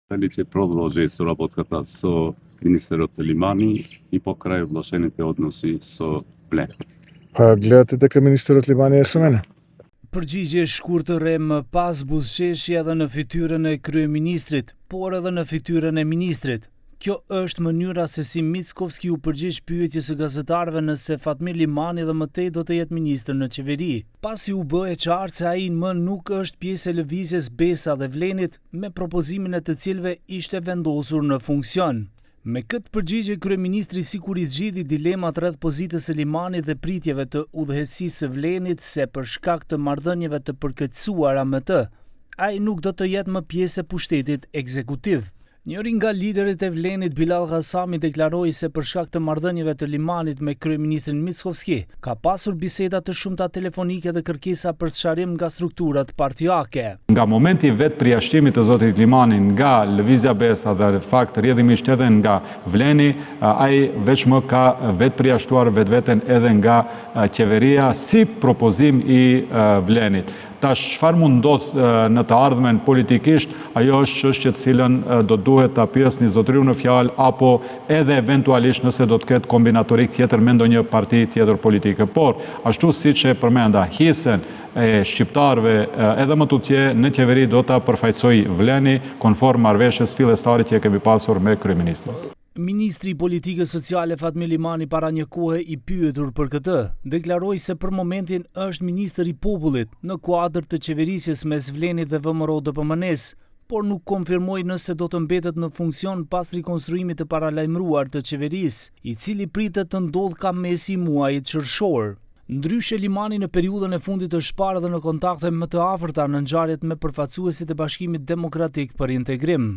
Felice prodloži su работката со Министерот Лимани и покрај влошените односи со Влене. Pa glедate дека Министерот Limani është mene? Përgjigje shkurtër më pas buzëqeshje edhe në fytyrën e kryeministrit, por edhe në fytyrën e ministrit. Kjo është mënyra se si Mickovski u përgjigj pyetjes së gazetarëve nëse Fatmir Limani dhe mëtej do të jetë ministër në qeveri. Pasi u bë e qartë se ai më nuk është pjesë e lëvizjes Besa dhe Vlenit, me propozimin e të cilëve ishte vendosur në funksion. Me këtë përgjigje, kryeministri sikur i zgjidhi dilemat rreth pozitës së Limanit dhe pritjeve të udhëheqësisë së Vlenit se për shkak të marrëdhënieve të përkeqësuara me të, ai nuk do të jetë më pjesë e pushtetit ekzekutiv. Njëri nga liderët e Vlenit, Bilal Ghasami, deklaroi se për shkak të marrëdhënieve të Limanit me kryeministrin Mickovski, ka pasur biseda të shumta telefonike dhe kërkesa për sqarim nga strukturat partijake. Nga momenti vetë përjashtimit të zotit Limani nga lëvizja Besa dhe fakt rrjedhimisht edhe nga Vleni, ai veç më ka vetë përjashtuar vetveten edhe nga qeveria si propozim i Vlenit. Tash çfarë mund ndodh në të ardhmen politikisht, ajo është çështje të cilën do duhet ta pyesni zotëriu në fjalë apo edhe eventualisht nëse do të ketë kombinatorik tjetër me ndonjë parti tjetër politike. Por ashtu siç e përmenda, hisen e shqiptarëve edhe më tutje në qeveri do ta përfaqësoj Vleni konform marrëveshjes fillestare që kemi pasur me kryeministrin. Ministri i Politikës Sociale Fatmir Limani para një kohe i pyetur për këtë, deklaroi se për momentin është ministër i popullit në kuadër të qeverisjes mes Vlenit dhe VMRO-DPMN-s, por nuk konfirmoi nëse do të mbetet në funksion pas rikonstruimit të paralajmëruar të qeverisë, i cili pritet të ndodhë ka mesi i muajit qershor. Ndryshe, Limani në periudhën e fundit është parë edhe në kontakte më të afërta në ngjarjet me përfaqësuesit e Bashkimit Demokratik për Integrim.